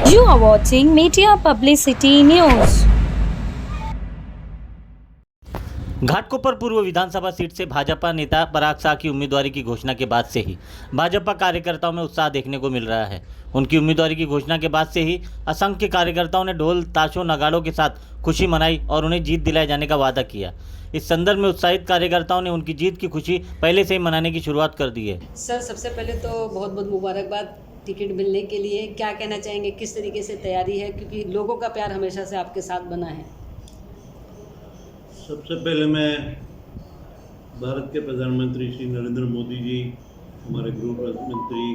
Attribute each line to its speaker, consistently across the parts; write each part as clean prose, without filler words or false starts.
Speaker 1: You are watching Media Publicity News.
Speaker 2: Ghatkopar पूर्व विधानसभा seat से भाजपा नेता पराग शाह की उम्मीदवारी की घोषणा के बाद से ही भाजपा कार्यकर्ताओं में उत्साह देखने को मिल रहा है। उनकी उम्मीदवारी की घोषणा के बाद से ही असंख्य कार्यकर्ताओं ने ढोल ताशों नगाड़ों के साथ खुशी मनाई और उन्हें जीत दिलाए जाने का वादा किया। इस संदर्भ में उत्साहित कार्यकर्ताओं ने उनकी जीत की खुशी पहले से ही मनाने की शुरुआत कर दी है।
Speaker 3: सर, सबसे पहले तो बहुत बहुत मुबारकबाद टिकट मिलने के लिए। क्या कहना चाहेंगे, किस तरीके से तैयारी है, क्योंकि लोगों का प्यार हमेशा से आपके साथ बना है।
Speaker 4: सबसे पहले मैं भारत के प्रधानमंत्री श्री नरेंद्र मोदी जी, हमारे गृह मंत्री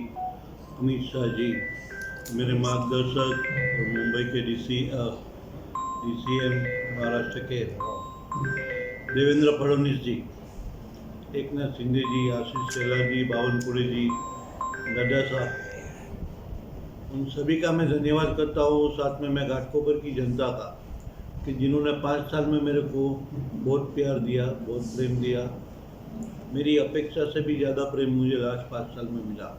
Speaker 4: अमित शाह जी, मेरे मार्गदर्शक और मुंबई के DCM महाराष्ट्र के देवेंद्र फडणवीस जी, एकनाथ शिंदे जी, आशीष शेलार जी, बावनकुळे जी, नड्डा साहब, उन सभी का मैं धन्यवाद करता हूँ। साथ में मैं घाटकोपर की जनता का कि जिन्होंने 5 साल में मेरे को बहुत प्यार दिया, बहुत प्रेम दिया। मेरी अपेक्षा से भी ज़्यादा प्रेम मुझे लास्ट 5 साल में मिला।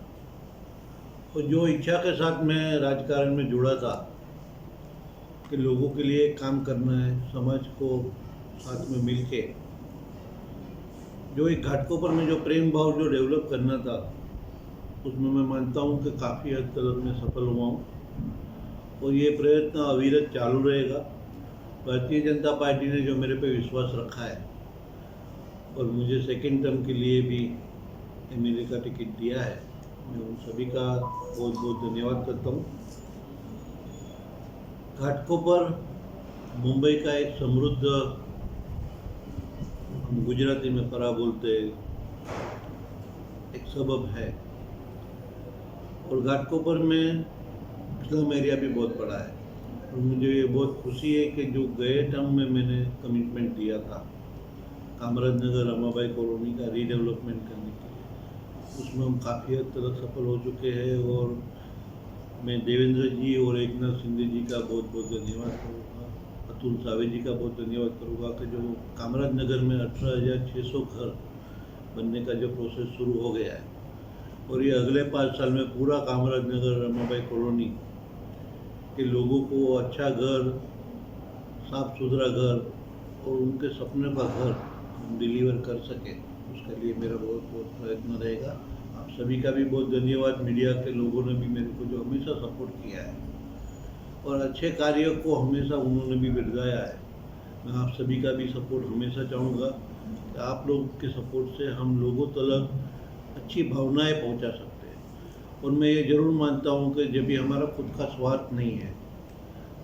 Speaker 4: और जो इच्छा के साथ मैं राजकारण में जुड़ा था कि लोगों के लिए काम करना है, समाज को साथ में मिल के, जो एक घाटकोपर में जो प्रेम भाव जो डेवलप करना था, उसमें मैं मानता हूँ कि काफ़ी हद तक मैं सफल हुआ हूँ। और ये प्रयत्न अविरत चालू रहेगा। भारतीय जनता पार्टी ने जो मेरे पे विश्वास रखा है और मुझे सेकेंड टर्म के लिए भी MLA का टिकट दिया है, मैं उन सभी का बहुत बहुत धन्यवाद करता हूँ। घाटकोपर मुंबई का एक समृद्ध, हम गुजराती में परा बोलते, एक सबब है। और घाटकोपर में स्लम एरिया भी बहुत बड़ा है। और मुझे ये बहुत खुशी है कि जो गए टर्म में मैंने कमिटमेंट दिया था कामराज नगर रमाबाई कॉलोनी का रीडेवलपमेंट करने के लिए, उसमें हम काफ़ी हद तक सफल हो चुके हैं। और मैं देवेंद्र जी और एकनाथ शिंदे जी का बहुत बहुत धन्यवाद करूँगा, अतुल सावे जी का बहुत धन्यवाद करूँगा कि जो कामराज नगर में 18,600 घर बनने का जो प्रोसेस शुरू हो गया है, और ये अगले 5 साल में पूरा कामराज नगर रमाबाई कॉलोनी के लोगों को अच्छा घर, साफ सुथरा घर और उनके सपने का घर हम डिलीवर कर सके, उसके लिए मेरा बहुत बहुत प्रयत्न रहेगा। आप सभी का भी बहुत धन्यवाद। मीडिया के लोगों ने भी मेरे को जो हमेशा सपोर्ट किया है और अच्छे कार्यों को हमेशा उन्होंने भी बिरदाया है। मैं आप सभी का भी सपोर्ट हमेशा चाहूँगा कि आप लोग के सपोर्ट से हम लोगों तक अच्छी भावनाएं पहुंचा सकते हैं। और मैं ये ज़रूर मानता हूं कि जब भी हमारा खुद का स्वार्थ नहीं है,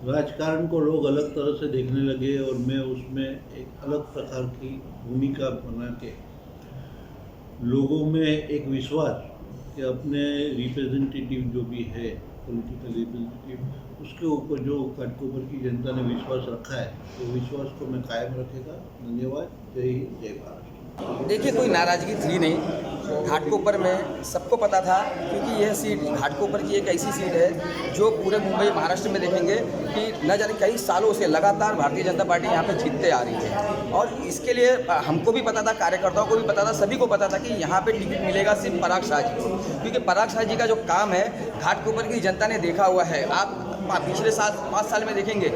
Speaker 4: राजकारण को लोग अलग तरह से देखने लगे और मैं उसमें एक अलग प्रकार की भूमिका बना के लोगों में एक विश्वास कि अपने रिप्रेजेंटेटिव जो भी है, पॉलिटिकल रिप्रेजेंटेटिव, उसके ऊपर जो घाटकोपर की जनता ने विश्वास रखा है, तो विश्वास को मैं कायम रखेगा। धन्यवाद। जय हिंद, जय भारत।
Speaker 5: देखिए, कोई नाराज़गी थी नहीं। घाटकोपर में सबको पता था, क्योंकि यह सीट घाटकोपर की एक ऐसी सीट है जो पूरे मुंबई महाराष्ट्र में देखेंगे कि न जाने कई सालों से लगातार भारतीय जनता पार्टी यहाँ पे जीतते आ रही है। और इसके लिए हमको भी पता था, कार्यकर्ताओं को भी पता था, सभी को पता था कि यहाँ पे टिकट मिलेगा सिर्फ पराग शाह जी को, क्योंकि पराग शाह जी का जो काम है घाटकोपर की जनता ने देखा हुआ है। आप पिछले 5 साल में देखेंगे,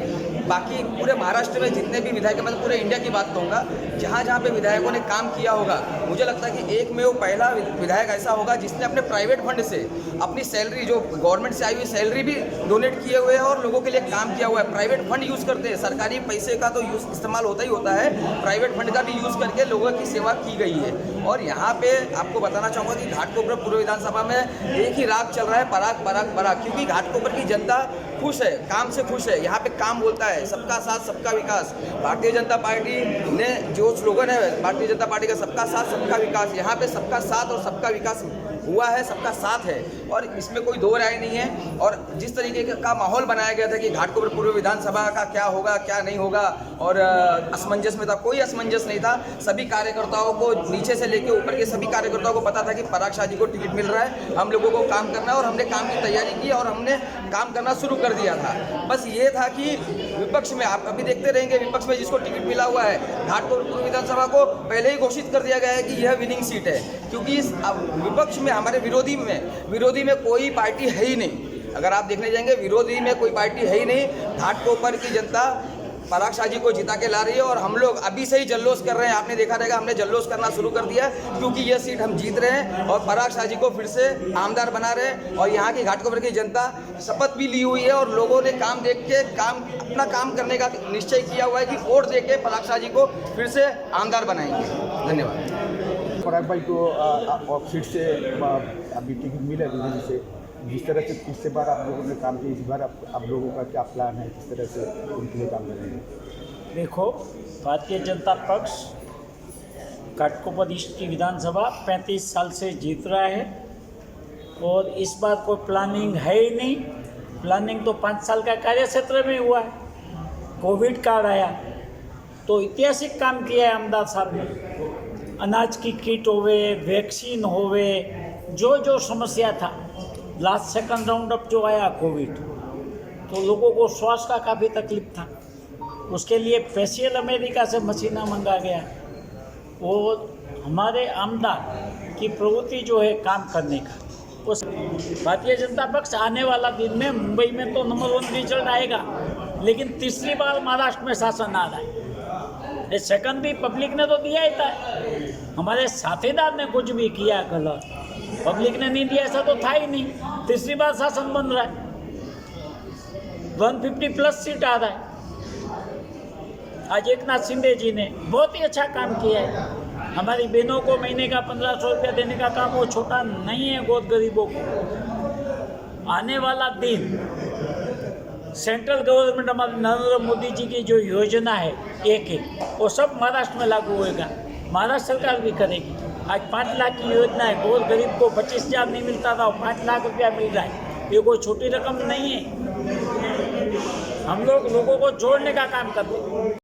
Speaker 5: बाकी पूरे महाराष्ट्र में जितने भी विधायक, मतलब पूरे इंडिया की बात कहूँगा, जहाँ जहाँ पे विधायकों ने काम किया होगा, मुझे लगता है कि एक में वो पहला विधायक ऐसा होगा जिसने अपने प्राइवेट फंड से अपनी सैलरी, जो गवर्नमेंट से आई हुई सैलरी भी डोनेट किए हुए हैं और लोगों के लिए काम किया हुआ है। प्राइवेट फंड यूज़ करते हैं, सरकारी पैसे का तो इस्तेमाल होता ही होता है, प्राइवेट फंड का भी यूज़ करके लोगों की सेवा की गई है। और यहाँ पे आपको बताना चाहूँगा कि घाटकोपर पूर्व विधानसभा में एक ही राग चल रहा है, पराग पराग पराग, क्योंकि घाटकोपर की जनता खुश है, काम से खुश है। यहाँ पे काम बोलता है, सबका साथ सबका विकास। भारतीय जनता पार्टी ने जो स्लोगन है भारतीय जनता पार्टी का, सबका साथ सबका विकास, यहाँ पे सबका साथ और सबका विकास हुआ है, सबका साथ है और इसमें कोई दो राय नहीं है। और जिस तरीके का माहौल बनाया गया था कि घाटकोपर पूर्व विधानसभा का क्या होगा क्या नहीं होगा, और असमंजस में था, कोई असमंजस नहीं था। सभी कार्यकर्ताओं को, नीचे से लेकर ऊपर के सभी कार्यकर्ताओं को पता था कि पराग शाह जी को टिकट मिल रहा है, हम लोगों को काम करना है, और हमने काम की तैयारी की और हमने काम करना शुरू कर दिया था। बस ये था कि विपक्ष में, आप अभी देखते रहेंगे, विपक्ष में जिसको टिकट मिला हुआ है घाटकोपर पूर्व विधानसभा को पहले ही घोषित कर दिया गया है कि यह विनिंग सीट है, क्योंकि इस विपक्ष में, हमारे विरोधी में कोई पार्टी है ही नहीं। अगर आप देखने जाएंगे विरोधी में कोई पार्टी है ही नहीं। घाटकोपर की जनता पराग शाह जी को जिता के ला रही है और हम लोग अभी से ही जल्लोष कर रहे हैं। आपने देखा रहेगा हमने जल्लोष करना शुरू कर दिया क्योंकि ये सीट हम जीत रहे हैं और पराग शाह जी को फिर से आमदार बना रहे हैं। और यहाँ की घाटकोपर की जनता शपथ भी ली हुई है और लोगों ने काम देख के अपना काम करने का निश्चय किया हुआ है कि वोट दे के पराग शाह जी को फिर से आमदार बनाएंगे। धन्यवाद।
Speaker 6: पराग भाई को और सीट से अभी टिकट मिला है से, जिस तरह से पिछले बार आप लोगों ने काम किया, इस बार आप लोगों का क्या प्लान है, किस तरह से उनके लिए काम करेंगे?
Speaker 7: देखो, भारतीय जनता पक्ष घाटकोपर ईस्ट की विधानसभा 35 साल से जीत रहा है और इस बार कोई प्लानिंग है ही नहीं। प्लानिंग तो 5 साल का कार्यक्षेत्र में हुआ है। कोविड काल आया तो ऐतिहासिक काम किया है आमदार साहब ने। अनाज की किट होवे, वैक्सीन होवे, जो समस्या था, लास्ट सेकंड राउंड अप जो आया कोविड, तो लोगों को श्वास का काफ़ी तकलीफ था। उसके लिए स्पेशल अमेरिका से मशीना मंगा गया और हमारे आमदार की प्रवृत्ति जो है काम करने का, उस भारतीय जनता पक्ष आने वाला दिन में मुंबई में तो नंबर 1 रिजल्ट आएगा, लेकिन तीसरी बार महाराष्ट्र में शासन आ रहा है। ये सेकंड भी पब्लिक ने तो दिया ही था। हमारे साथीदार ने कुछ भी किया गलत, पब्लिक ने नहीं दिया, ऐसा तो था ही नहीं। तीसरी बार शासन बन रहा है, 150+ सीट आ रहा है। आज एकनाथ शिंदे जी ने बहुत ही अच्छा काम किया है। हमारी बहनों को महीने का 1500 रुपया देने का काम वो छोटा नहीं है बहुत गरीबों को। आने वाला दिन सेंट्रल गवर्नमेंट हमारे नरेंद्र मोदी जी की जो योजना है एक वो सब महाराष्ट्र में लागू होएगा। महाराष्ट्र सरकार भी करेगी। आज 5 लाख की योजना है, बहुत गरीब को 25,000 नहीं मिलता था, 5 लाख रुपया मिल रहा है। ये कोई छोटी रकम नहीं है। हम लोग लोगों को जोड़ने का काम करते हैं।